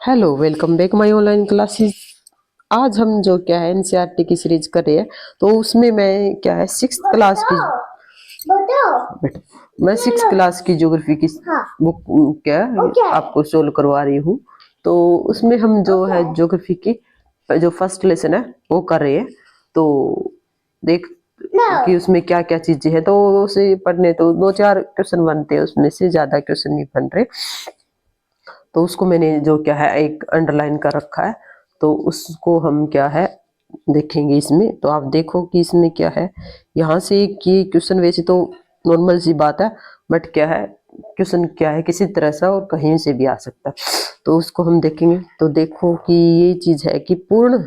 Hello, welcome back my online classes. आज हम जो क्या है एनसीईआरटी की सीरीज कर रहे हैं, तो उसमें मैं क्या है सिक्स क्लास की बेटा मैं सिक्स क्लास की ज्योग्राफी की बुक क्या है आपको सोल्व करवा रही हूँ। तो उसमें हम जो है ज्योग्राफी की जो फर्स्ट लेसन है वो कर रहे हैं। तो देख कि उसमें क्या क्या चीजें हैं, तो उसे पढ़ने तो दो चार क्वेश्चन बनते हैं, उसमें से ज्यादा क्वेश्चन नहीं बन रहे। तो उसको मैंने जो क्या है एक अंडरलाइन कर रखा है, तो उसको हम क्या है देखेंगे इसमें। तो आप देखो कि इसमें क्या है, यहाँ से कि क्वेश्चन वैसे तो नॉर्मल सी बात है, बट क्या है क्वेश्चन क्या है किसी तरह से और कहीं से भी आ सकता है, तो उसको हम देखेंगे। तो देखो कि ये चीज है कि पूर्ण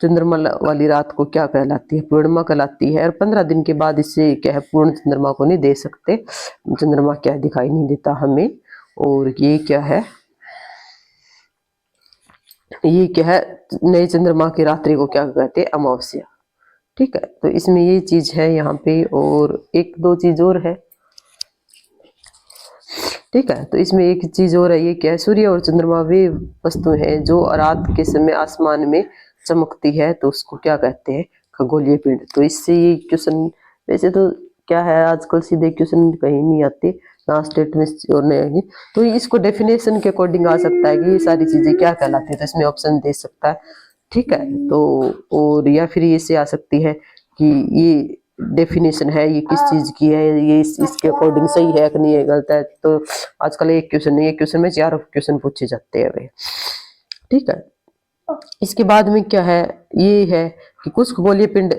चंद्रमा वाली रात को क्या कहलाती है, पूर्णिमा कहलाती है। और 15 दिन के बाद इससे क्या है पूर्ण चंद्रमा को नहीं दे सकते, चंद्रमा क्या है दिखाई नहीं देता हमें। और ये क्या है नए चंद्रमा की रात्रि को क्या कहते हैं, अमावस्या। ठीक है, तो इसमें ये चीज है यहाँ पे, और एक दो चीज और है। ठीक है, तो इसमें एक चीज और है, ये क्या है सूर्य और चंद्रमा वे वस्तु हैं जो रात के समय आसमान में चमकती है, तो उसको क्या कहते हैं, खगोलीय पिंड। तो इससे ये क्वेश्चन वैसे तो क्या है आजकल सीधे क्वेश्चन कहीं नहीं आते, ना स्टेट में और नहीं, तो इसको डेफिनेशन के अकॉर्डिंग आ सकता है कि ये सारी चीजें क्या कहलाती है, तो इसमें ऑप्शन दे सकता है। ठीक है, तो और या फिर ये से आ सकती है कि ये डेफिनेशन है ये किस चीज की है, ये इसके अकॉर्डिंग सही है कि नहीं है, गलत है। तो आजकल एक क्वेश्चन नहीं, एक क्वेश्चन में चार क्वेश्चन पूछे जाते हैं वे। ठीक है, इसके बाद में क्या है, ये है कि कुछ खगोलीय पिंड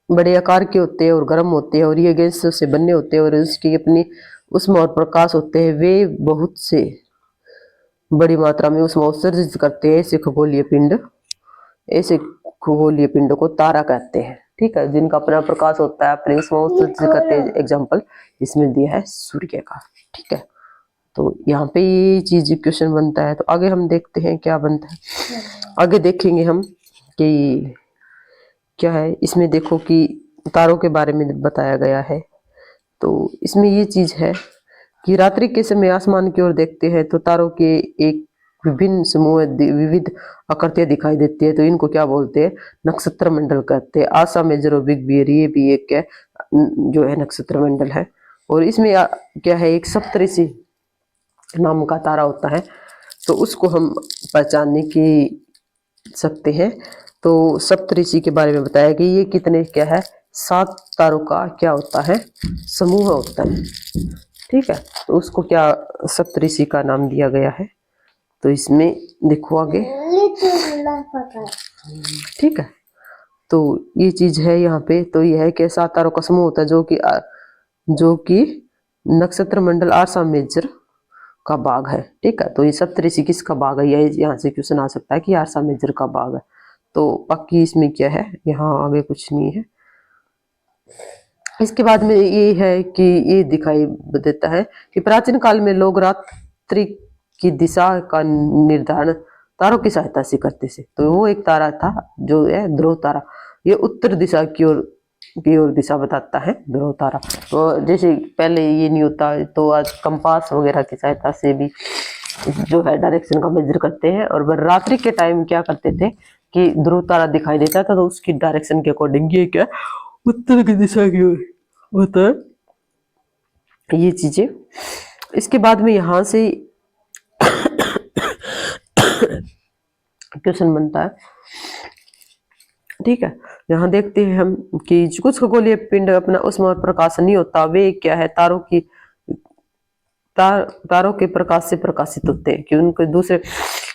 बड़े आकार के होते हैं और गर्म होते हैं, और ये गैस से बने होते हैं, और उसकी अपनी उष्मा और प्रकाश होते हैं, वे बहुत से बड़ी मात्रा में उष्मा उत्सर्जित करते हैं। ऐसे खगोलीय पिंड को तारा कहते हैं। ठीक है, जिनका अपना प्रकाश होता है, अपने उष्मा उत्सर्जित करते हैं। एग्जाम्पल इसमें दिया है सूर्य का। ठीक है, तो यहाँ पे ये चीज क्वेश्चन बनता है। तो आगे हम देखते हैं क्या बनता है, आगे देखेंगे हम कि क्या है इसमें। देखो कि तारों के बारे में बताया गया है, तो इसमें ये चीज है कि रात्रि के समय आसमान की ओर देखते हैं तो तारों के एक विभिन्न समूह विविध आकृतियां दिखाई देती है, तो इनको क्या बोलते हैं, नक्षत्र मंडल कहते हैं। आशा मेजर और बिग बियर ये भी एक है जो है नक्षत्र मंडल है। और इसमें क्या है एक सप्तऋषि नाम का तारा होता है, तो उसको हम पहचानने की सकते हैं। तो सप्तऋषि के बारे में बताया कि ये कितने क्या है, 7 तारों का क्या होता है, समूह होता है। ठीक है, तो उसको क्या सप्तऋषि का नाम दिया गया है। तो इसमें देखो आगे। ठीक है, तो ये चीज है यहाँ पे। तो यह है कि 7 तारों का समूह होता है जो कि नक्षत्र मंडल आरसा मेजर का भाग है। ठीक है, तो ये सप्तऋषि किसका भाग है, यह यहाँ से क्वेश्चन आ सकता है कि आरसा मेजर का भाग है। तो बाकी इसमें क्या है, यहाँ आगे कुछ नहीं है। इसके बाद में ये है कि ये दिखाई देता है कि प्राचीन काल में लोग रात्रि की दिशा का निर्धारण तारों की सहायता से करते थे। तो वो एक तारा था जो है ध्रुव तारा, ये उत्तर दिशा की ओर दिशा बताता है ध्रुव तारा। तो जैसे पहले ये नहीं होता, तो आज कंपास वगैरह की सहायता से भी जो है डायरेक्शन का मेजर करते हैं। और रात्रि के टाइम क्या करते थे कि ध्रुव तारा दिखाई देता था, तो उसकी डायरेक्शन के अकॉर्डिंग ये क्या उत्तर की दिशा की ओर होता है, ये चीजें। इसके बाद में यहाँ से क्वेश्चन बनता है। ठीक है, यहाँ देखते हैं हम कि कुछ खगोलीय पिंड अपना उष्मा और प्रकाश नहीं होता, वे क्या है तारों के प्रकाश से प्रकाशित होते हैं, कि उनके दूसरे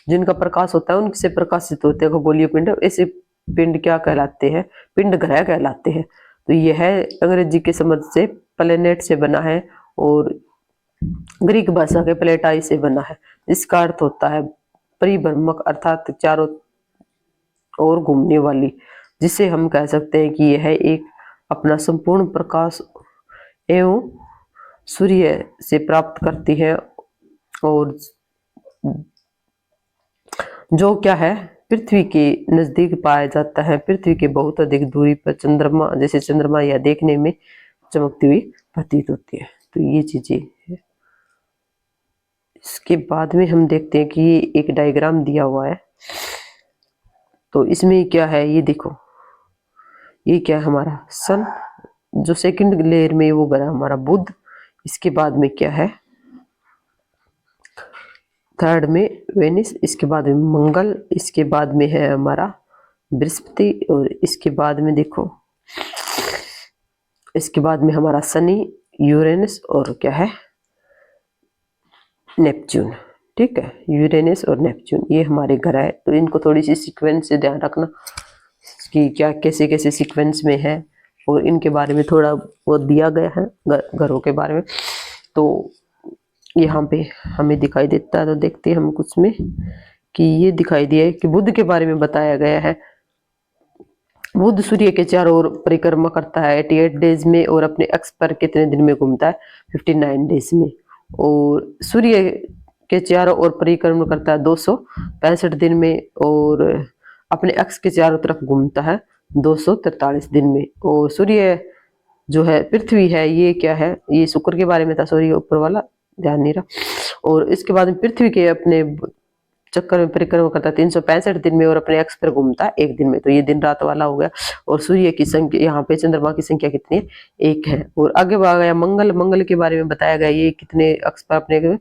जिनका प्रकाश होता है उनसे प्रकाशित होते हैं खगोलीय पिंड। ऐसे पिंड क्या कहलाते हैं, पिंड ग्रह कहलाते हैं। तो यह अंग्रेजी के समझ से प्लेनेट से बना है, और ग्रीक भाषा के प्लेटाई से बना है। इसका अर्थ होता है परिभ्रमक, अर्थात चारों ओर घूमने वाली, जिसे हम कह सकते हैं कि यह एक अपना संपूर्ण प्रकाश एवं सूर्य से प्राप्त करती है, और जो क्या है पृथ्वी के नजदीक पाया जाता है। पृथ्वी के बहुत अधिक दूरी पर चंद्रमा जैसे चंद्रमा यह देखने में चमकती हुई प्रतीत होती है। तो ये चीजें इसके बाद में हम देखते हैं कि एक डायग्राम दिया हुआ है। तो इसमें क्या है ये देखो, ये क्या है हमारा सन, जो सेकंड लेयर में वो बना हमारा बुध। इसके बाद में क्या है थर्ड में वेनिस, इसके बाद में मंगल, इसके बाद में है हमारा बृहस्पति, और इसके बाद में देखो इसके बाद में हमारा शनि, यूरेनस और क्या है नेपच्यून। ठीक है, यूरेनस और नेपच्यून ये हमारे ग्रह है। तो इनको थोड़ी सी सीक्वेंस से ध्यान रखना कि क्या कैसे कैसे सीक्वेंस में है, और इनके बारे में थोड़ा वो दिया गया है ग्रहों के बारे में। तो यहाँ पे हमें दिखाई देता है, तो देखते हैं हम कुछ में कि ये दिखाई दिया है कि बुध के बारे में बताया गया है। बुध सूर्य के चारों ओर परिक्रमा करता है 88 डेज में, और अपने अक्ष पर कितने दिन में घूमता है 59 डेज में। और सूर्य के चारों ओर परिक्रमा करता है 265 दिन में, और अपने अक्ष के चारों तरफ घूमता है 243 दिन में। और सूर्य जो है पृथ्वी है ये क्या है, ये शुक्र के बारे में था, सॉरी ऊपर वाला ध्यान नहीं रहा। और इसके बाद में पृथ्वी के अपने चक्कर में परिक्रमा करता है 365 दिन में, और अपने अक्ष पर घूमता है एक दिन में। तो ये दिन रात वाला हो गया। और सूर्य की संख्या, यहाँ पे चंद्रमा की संख्या कितनी है, एक है। और आगे बढ़ गया मंगल, मंगल के बारे में बताया गया ये कितने अक्ष पर अपने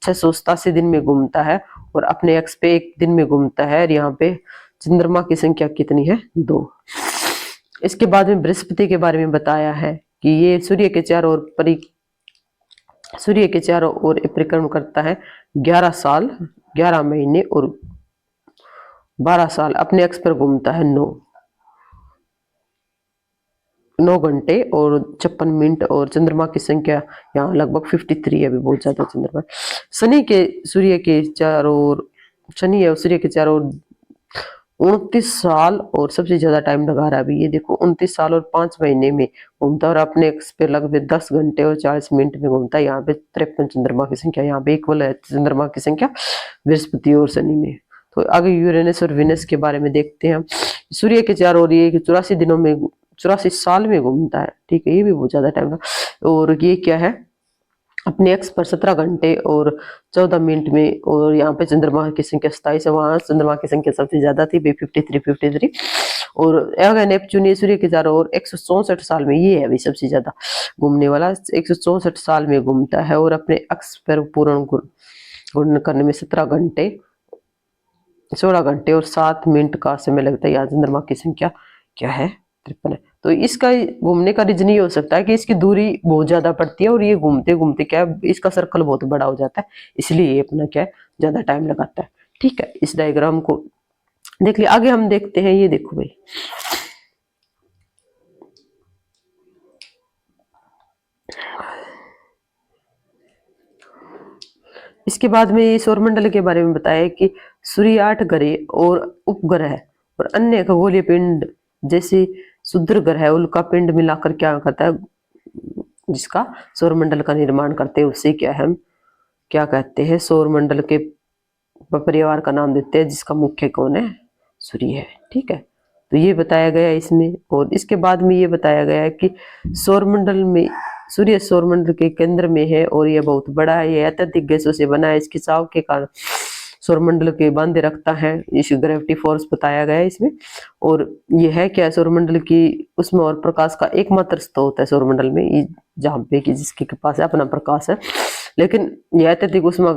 687 दिन में घूमता है, और अपने अक्ष पे एक दिन में घूमता है। और यहाँ पे चंद्रमा की संख्या कितनी है, 2। इसके बाद में बृहस्पति के बारे में बताया है कि ये सूर्य के चारों ओर परिक्रमा करता है 11 साल 11 महीने और 12 साल, अपने अक्ष पर घूमता है 9 घंटे और 56 मिनट। और चंद्रमा की संख्या यहाँ लगभग 53 है, अभी बहुत ज्यादा चंद्रमा। शनि है सूर्य के चारों ओर 29 साल और सबसे ज्यादा टाइम लगा रहा है अभी, ये देखो 29 साल और 5 महीने में घूमता है, और अपने अक्ष पे लगभग 10 घंटे और 40 मिनट में घूमता है। यहाँ पे 53 चंद्रमा की संख्या, यहाँ पे इक्वल है चंद्रमा की संख्या बृहस्पति और शनि में। तो आगे यूरेनस और विनस के बारे में देखते हैं हम। सूर्य के चारों ओर ये 84 साल में घूमता है। ठीक है, ये भी बहुत ज्यादा टाइम लगा। और ये क्या है, अपने अक्ष पर 17 घंटे और 14 मिनट में। और यहाँ पे चंद्रमा की संख्या 27 है, वहां चंद्रमा की संख्या सबसे ज्यादा थी 53। और अगर नेपच्यून ये सूर्य के चारों ओर 164 साल में, ये है अभी सबसे ज्यादा घूमने वाला, 164 साल में घूमता है। और अपने अक्ष पर पूर्ण घूर्णन करने में 16 घंटे और 7 मिनट का समय लगता है। यहाँ चंद्रमा की संख्या क्या है, 53 है। तो इसका घूमने का रीजन ये हो सकता है कि इसकी दूरी बहुत ज्यादा पड़ती है, और ये घूमते घूमते क्या है, इसका सर्कल बहुत बड़ा हो जाता है, इसलिए ये अपना क्या है ज्यादा टाइम लगाता है। ठीक है, इस डायग्राम को देख लिया। आगे हम देखते हैं, ये देखो भाई, इसके बाद में ये सौरमंडल के बारे में बताया कि सूर्य 8 ग्रह और उपग्रह और अन्य खगोलीय पिंड जैसे क्षुद्र ग्रह उल्का पिंड मिलाकर क्या करता है, जिसका सौरमंडल का निर्माण करते हैं, उससे क्या हम क्या कहते हैं, सौरमंडल के परिवार का नाम देते हैं, जिसका मुख्य कौन है, सूर्य है। ठीक है, तो ये बताया गया इसमें। और इसके बाद में ये बताया गया है कि सौरमंडल में सूर्य सौरमंडल के केंद्र में है, और यह बहुत बड़ा है, यह अत्यधिक गैसों से बना है, इसके खिंचाव के कारण सौरमंडल के बांधे रखता है, इस ग्रेविटी फोर्स बताया गया है इसमें। और यह है क्या, सौरमंडल की उसमें और प्रकाश का एकमात्र स्रोत है सौरमंडल में, जहाँ पे कि जिसके पास है अपना प्रकाश है। लेकिन यह अत्यधिक उष्मा,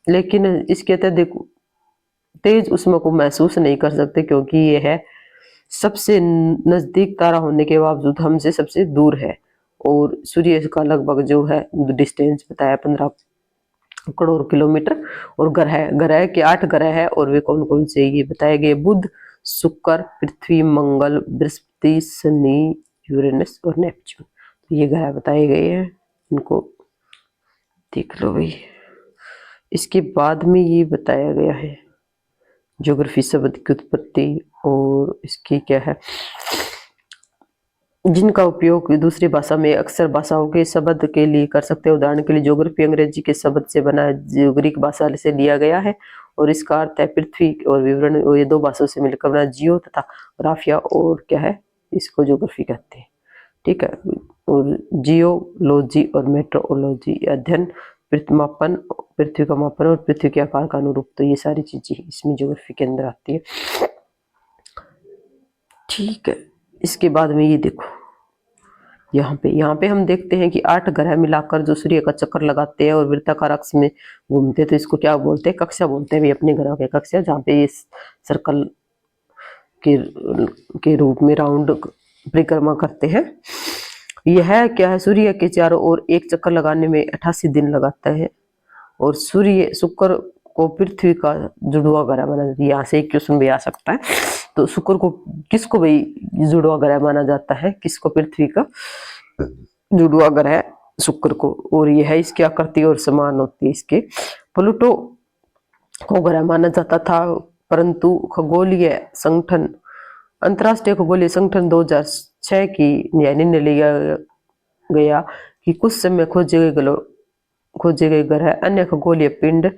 लेकिन इसके अत्यधिक तेज उष्मा को महसूस नहीं कर सकते, क्योंकि यह है सबसे नजदीक तारा होने के बावजूद हमसे सबसे दूर है। और सूर्य का लगभग जो है डिस्टेंस बताया 15 करोड़ किलोमीटर। और ग्रह के 8 ग्रह है, और वे कौन कौन से ये बताए गए, बुध, शुक्र, पृथ्वी, मंगल, बृहस्पति, शनि, यूरेनस और नेपच्यून। तो ये ग्रह बताए गए हैं, इनको देख लो भाई। इसके बाद में ये बताया गया है ज्योग्राफी शब्द की उत्पत्ति, और इसकी क्या है, जिनका उपयोग दूसरी भाषा में अक्सर भाषाओं के शब्द के लिए कर सकते हैं। उदाहरण के लिए ज्योग्राफी अंग्रेजी के शब्द से बना है, ग्रीक भाषा से लिया गया है, और इसका अर्थ है पृथ्वी, और विवरण ये 2 भाषाओं से मिलकर बना जियो तथा ग्राफिया, और क्या है, इसको ज्योग्राफी कहते हैं। ठीक है, और जियोलॉजी और मेट्रोलॉजी अध्ययन मापन, पृथ्वी का मापन और पृथ्वी के आकार का अनुरूप। तो ये सारी चीजें इसमें ज्योग्राफी के अंदर आती है। ठीक है, इसके बाद में ये देखो, यहाँ पे हम देखते हैं कि 8 ग्रह मिलाकर जो सूर्य का चक्कर लगाते हैं और वृत्ताकार अक्ष में घूमते हैं, तो इसको क्या बोलते हैं? कक्षा बोलते हैं भी, अपने ग्रह के कक्षा, जहाँ पे ये सर्कल के रूप में राउंड परिक्रमा करते हैं। यह क्या है? सूर्य के चारों ओर एक चक्कर लगाने में 88 दिन लगाता है। और सूर्य शुक्र को पृथ्वी का जुड़वा ग्रह माना जाता है। यहाँ से एक क्वेश्चन भी आ सकता है। तो शुक्र को किसको भाई जुड़वा ग्रह माना जाता है? किसको? पृथ्वी का जुड़वा ग्रह शुक्र को। और यह है इसकी आकृति और समान होती है इसके। प्लूटो को ग्रह माना जाता था, परंतु खगोलीय संगठन, अंतरराष्ट्रीय खगोलीय संगठन 2006 की निर्णय लिया गया कि कुछ समय खोजे गए ग्रह अन्य खगोलीय पिंड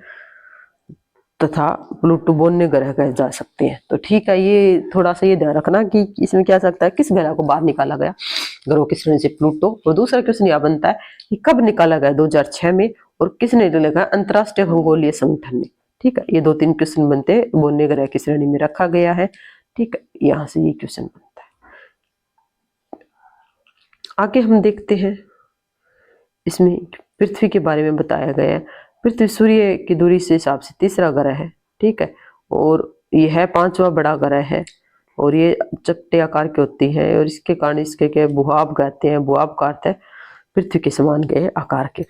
तथा प्लूटो बोन्य ग्रह कहे जा सकते हैं। तो ठीक है, ये थोड़ा सा ये ध्यान रखना कि इसमें क्या सकता है, किस ग्रह को बाहर निकाला गया ग्रहों की श्रेणी से? प्लूटो। और दूसरा क्वेश्चन यह बनता है कि कब निकाला गया? 2006 में। और किसने लगाया? अंतरराष्ट्रीय खगोलीय संगठन ने। ठीक है, ये 2-3 क्वेश्चन बनते हैं, बोन्य ग्रह की श्रेणी में रखा गया है। ठीक है, यहां से ये क्वेश्चन बनता है। आगे हम देखते हैं, इसमें पृथ्वी के बारे में बताया गया है। पृथ्वी सूर्य की दूरी से हिसाब से तीसरा ग्रह है। ठीक है, और यह 5वां बड़ा ग्रह है। और ये चपटे आकार की होती है, और इसके कारण इसके क्या भूभाग कहते हैं। भूभाग का अर्थ है पृथ्वी के समान के आकार के।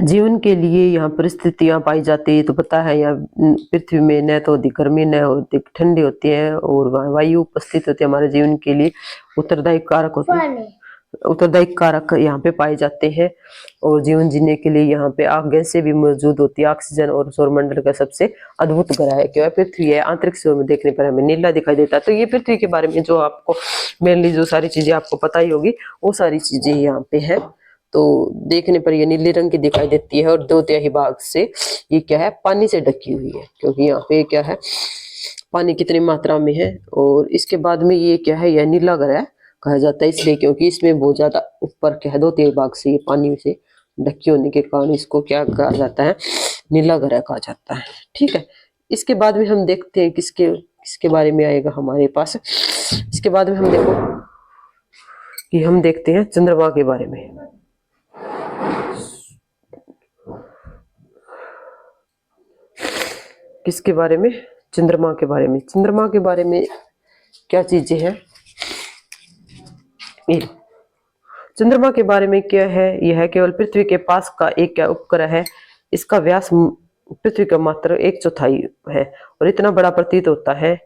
जीवन के लिए यहाँ परिस्थितियां पाई जाती है। तो पता है, यहाँ पृथ्वी में न तो अधिक गर्मी न अधिक ठंडी होती है, और वायु उपस्थित होती है हमारे जीवन के लिए। उत्तरदायी कारक होते हैं, उत्तरदायी कारक यहाँ पे पाए जाते हैं। और जीवन जीने के लिए यहाँ पे गैसें भी मौजूद होती है। ऑक्सीजन और सौरमंडल का सबसे अद्भुत ग्रह है क्या है? पृथ्वी है। अंतरिक्ष में देखने पर हमें नीला दिखाई देता है। तो ये पृथ्वी के बारे में जो आपको मेनली जो सारी चीजें आपको पता ही होगी, वो सारी चीजें यहाँ पे है। तो देखने पर ये नीले रंग की दिखाई देती है, और 2/3 भाग से ये क्या है? पानी से ढकी हुई है, क्योंकि यहाँ पे क्या है, पानी कितनी मात्रा में है। और इसके बाद में ये क्या है? यह नीला ग्रह कहा जाता है, इसलिए क्योंकि इसमें बहुत ज्यादा ऊपर क्या है, 2/3 भाग से ये पानी से ढकी होने के कारण इसको क्या कहा जाता है? नीला ग्रह कहा जाता है। ठीक है, इसके बाद में हम देखते हैं किसके बारे में आएगा हमारे पास। इसके बाद में हम देखते हैं चंद्रमा के बारे में। किसके बारे में? चंद्रमा के बारे में। चंद्रमा के बारे में क्या चीजें हैं? चंद्रमा के बारे में क्या है? यह केवल पृथ्वी के पास का एक क्या उपग्रह है। इसका व्यास पृथ्वी का मात्र 1/4 है, और इतना बड़ा प्रतीत होता है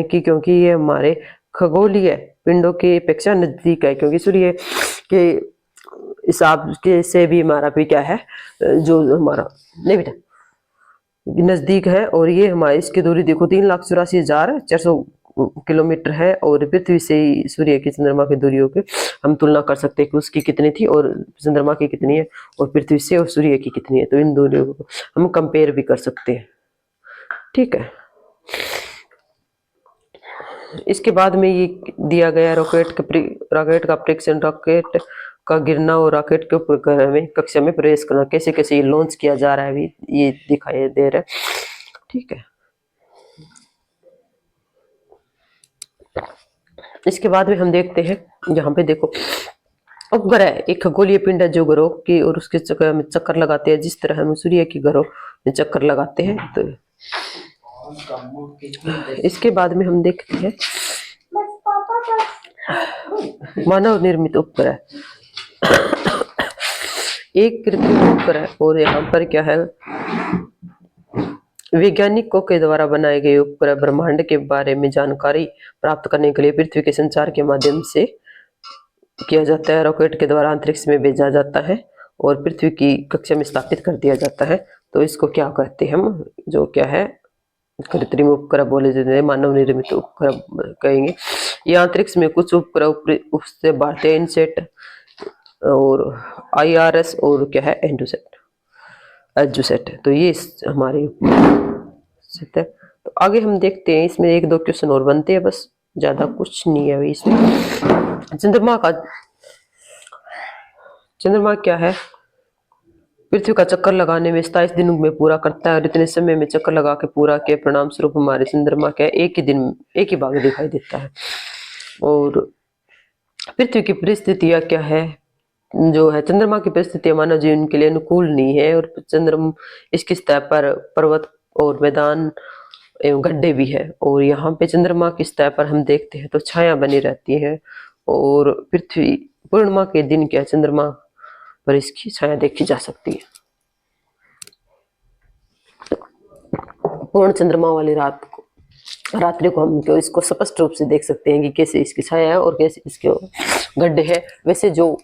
कि क्योंकि ये हमारे खगोलीय पिंडों के अपेक्षा नजदीक है। क्योंकि सूर्य के हिसाब के से भी हमारा भी क्या है, जो हमारा नहीं बेटा नजदीक है। और ये हमारी इसकी दूरी देखो 3,84,400 किलोमीटर है। और पृथ्वी से सूर्य की चंद्रमा की दूरियों की हम तुलना कर सकते हैं कि उसकी कितनी थी और चंद्रमा की कितनी है, और पृथ्वी से और सूर्य की कितनी है। तो इन दूरियों को हम कंपेयर भी कर सकते हैं। ठीक है, इसके बाद में ये दिया गया रॉकेट का परीक्षण, रॉकेट का गिरना और रॉकेट के उपग्रह में कक्षा में प्रवेश करना, कैसे कैसे ये लॉन्च किया जा रहा है अभी ये दिखाई दे रहा है। ठीक है, इसके बाद में हम देखते हैं, यहाँ पे देखो उपग्रह एक खगोलीय पिंड है जो ग्रहों की और उसके चक्कर में चक्कर लगाते हैं, जिस तरह हम सूर्य की ग्रहों में चक्कर लगाते हैं। तो इसके बाद में हम देखते हैं मानव निर्मित उपग्रह। एक कृत्रिम उपग्रह, और यहाँ पर क्या है, वैज्ञानिकों के द्वारा बनाए गए उपग्रह ब्रह्मांड के बारे में जानकारी प्राप्त करने के लिए पृथ्वी के संचार के माध्यम से किया जाता है। रॉकेट के द्वारा अंतरिक्ष में भेजा जाता है और पृथ्वी की कक्षा में स्थापित कर दिया जाता है। तो इसको क्या कहते हैं हम, जो क्या है कृत्रिम उपग्रह बोले जाते हैं, मानव निर्मित उपग्रह कहेंगे। ये अंतरिक्ष में कुछ उपग्रह उससे भारतीय इनसेट और IRS और क्या है एजुसेट। तो ये हमारे है। तो आगे हम देखते हैं, इसमें 1-2 क्वेश्चन और बनते हैं बस, ज्यादा कुछ नहीं है अभी इसमें। चंद्रमा क्या है, पृथ्वी का चक्कर लगाने में 27 दिनों में पूरा करता है, और इतने समय में चक्कर लगा के पूरा के परिणाम स्वरूप हमारे चंद्रमा क्या है, एक ही दिन एक ही भाग दिखाई देता है। और पृथ्वी की परिस्थितियां क्या है, जो है चंद्रमा की परिस्थितियां मानव जीवन के लिए अनुकूल नहीं है, और चंद्रमा इसकी सतह पर पर्वत और मैदान एवं गड्ढे भी है, और यहाँ पे चंद्रमा की सतह पर हम देखते हैं तो छाया बनी रहती है, और पृथ्वी पूर्णिमा के दिन क्या चंद्रमा पर इसकी छाया देखी जा सकती है। पूर्ण चंद्रमा वाली रात्रि को हम क्यों इसको स्पष्ट रूप से देख सकते हैं कि कैसे इसकी छाया है और कैसे इसके गड्ढे हैं। वैसे जो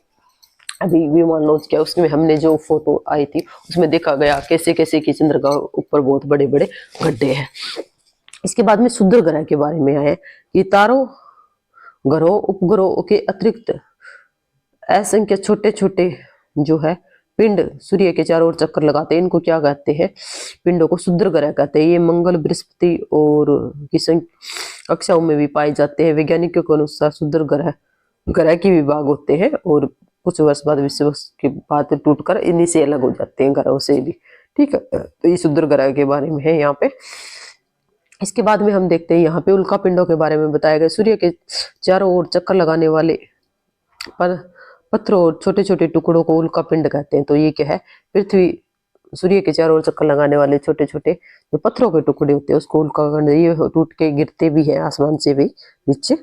अभी विमान लॉन्च किया उसमें हमने जो फोटो आई थी उसमें देखा गया कैसे कैसे कि चंद्र का ऊपर बहुत बड़े बड़े गड्ढे हैं। इसके बाद में क्षुद्र ग्रह के बारे में आया कि तारों, ग्रहों, उपग्रहों के अतिरिक्त असंख्य छोटे छोटे जो है पिंड सूर्य के चारों ओर चक्कर लगाते हैं, इनको क्या कहते हैं, पिंडों को क्षुद्र ग्रह कहते हैं। ये मंगल, बृहस्पति और की कक्षाओं में भी पाए जाते हैं। वैज्ञानिकों के अनुसार क्षुद्र ग्रह के विभाग होते हैं, और कुछ वर्ष बाद विश्व के बाद टूटकर इन्हीं से अलग हो जाते हैं, ग्रहों से भी। ठीक है, तो ये क्षुद्र ग्रह के बारे में है यहाँ पे। इसके बाद में हम देखते हैं यहाँ पे उल्का पिंडों के बारे में बताया गया। सूर्य के चारों ओर चक्कर लगाने वाले पर पत्थरों और छोटे छोटे टुकड़ों को उल्का पिंड कहते हैं। तो ये क्या है, पृथ्वी सूर्य के चारों ओर चक्कर लगाने वाले छोटे छोटे जो पत्थरों के टुकड़े होते हैं उसको उल्का पिंड, ये टूट के गिरते भी हैं आसमान से भी नीचे।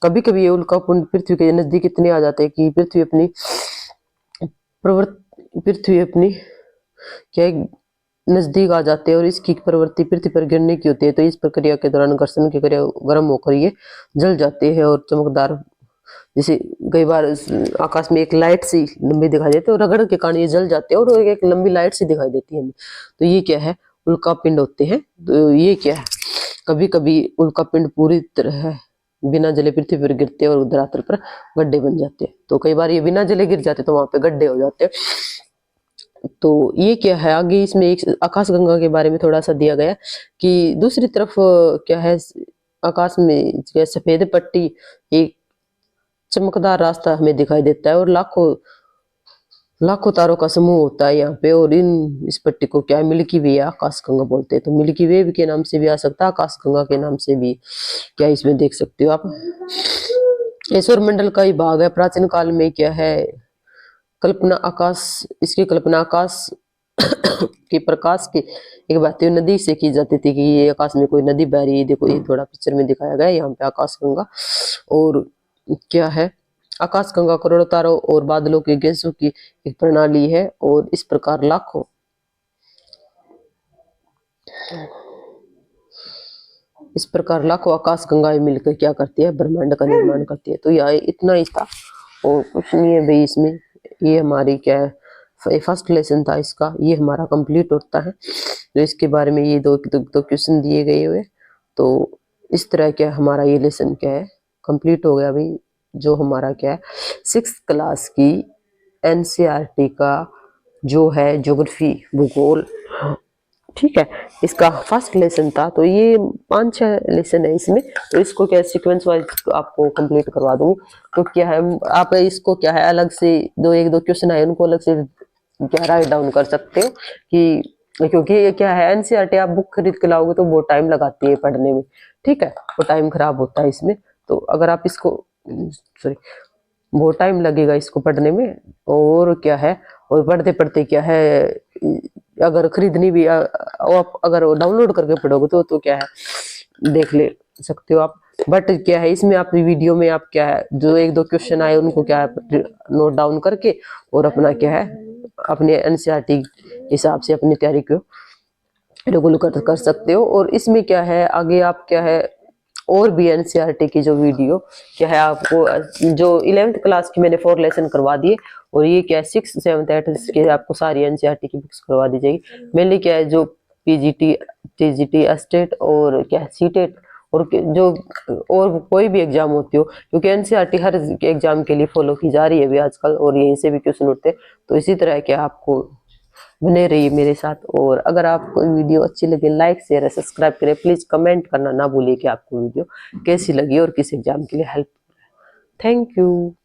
कभी कभी ये उल्का पिंड पृथ्वी के नजदीक इतने आ जाते हैं कि पृथ्वी अपनी क्या नजदीक आ जाते हैं, और इसकी प्रवृत्ति पृथ्वी पर गिरने की होती है। तो इस प्रक्रिया के दौरान घर्षण की क्रिया गर्म होकर ये जल जाते हैं, और चमकदार, जैसे कई बार आकाश में एक लाइट सी लंबी दिखाई देती है और रगड़ के कारण ये जल जाते हैं और एक लंबी लाइट सी दिखाई देती है हमें। तो ये क्या है, उल्का पिंड होते हैं। तो ये क्या है, कभी कभी उल्का पिंड पूरी तरह बिना जले पृथ्वी पर गिरते हैं और धरातल पर गड्ढे बन जाते हैं। तो कई बार ये बिना जले गिर जाते तो वहां पे गड्ढे हो जाते हैं। तो ये क्या है, आगे इसमें एक आकाश गंगा के बारे में थोड़ा सा दिया गया कि दूसरी तरफ क्या है, आकाश में सफेद पट्टी एक चमकदार रास्ता हमें दिखाई देता है, और लाखों लाखों तारों का समूह होता है यहाँ पे। और इस पट्टी को क्या है, मिल्की वे या आकाश गंगा बोलते हैं। तो मिल्की वे के नाम से भी आ सकता है, आकाश गंगा के नाम से भी क्या इसमें देख सकते हो आप। ये सौरमंडल का ही भाग है। प्राचीन काल में क्या है, इसकी कल्पना आकाश के प्रकाश की एक बहती हुई नदी से की जाती थी कि ये आकाश में कोई नदी बह रही है। देखो ये थोड़ा पिक्चर में दिखाया गया है यहाँ पे आकाश गंगा। और क्या है, आकाश गंगा करोड़ों तारों और बादलों के गैसों की एक प्रणाली है, और इस प्रकार लाखों आकाश गंगाएं मिलकर क्या करती है, ब्रह्मांड का निर्माण करती है। तो यह इतना ही था और कुछ नहीं है भाई इसमें। ये हमारी क्या है, फर्स्ट लेसन था इसका, ये हमारा कंप्लीट होता है। तो इसके बारे में ये दो क्वेश्चन दिए गए हुए। तो इस तरह क्या हमारा ये लेसन क्या है, कंप्लीट हो गया भाई। जो हमारा क्या है 6th क्लास की एनसीईआरटी का जो है ज्योग्राफी भूगोल, ठीक है, इसका फर्स्ट लेसन था। तो ये 5-6 लेसन है इसमें। तो इसको क्या सीक्वेंस वाइज आपको कंप्लीट करवा दूंगी। तो क्या है, आप इसको क्या है अलग से एक दो क्वेश्चन आए उनको अलग से क्या राइट डाउन कर सकते हो कि, क्योंकि ये क्या है एनसीईआरटी आप बुक खरीद के लाओगे तो वो टाइम लगाती है पढ़ने में, ठीक है, वो टाइम खराब होता है इसमें। तो अगर आप इसको बहुत टाइम लगेगा इसको पढ़ने में, और क्या है, और पढ़ते पढ़ते क्या है, अगर खरीदनी भी अगर डाउनलोड करके पढ़ोगे तो क्या है देख ले सकते हो आप। बट क्या है इसमें आप वीडियो में आप क्या है जो 1-2 क्वेश्चन आए उनको क्या है नोट डाउन करके और अपना क्या है अपने एनसीईआरटी हिसाब से अपनी तैयारी को रेगुलर कर सकते हो। और इसमें क्या है आगे आप क्या है और भी एनसीईआरटी की जो वीडियो क्या है आपको जो 11th क्लास की मैंने 4 लेसन करवा दिए, और ये क्या है 6th 7th 8th के आपको सारी एनसीईआरटी की बुक्स करवा दी जाएगी। मेनली क्या है जो पीजीटी, टीजीटी, एस्टेट और क्या है सीटेट और जो और कोई भी एग्जाम होती हो, क्योंकि एनसीईआरटी हर एग्जाम के लिए फॉलो की जा रही है अभी आजकल, और यहीं से भी क्वेश्चन उठते हैं। तो इसी तरह क्या आपको बने रहिए मेरे साथ। और अगर आपको वीडियो अच्छी लगे लाइक शेयर और सब्सक्राइब करें। प्लीज कमेंट करना ना भूलिए कि आपको वीडियो कैसी लगी और किस एग्जाम के लिए हेल्प। Thank you.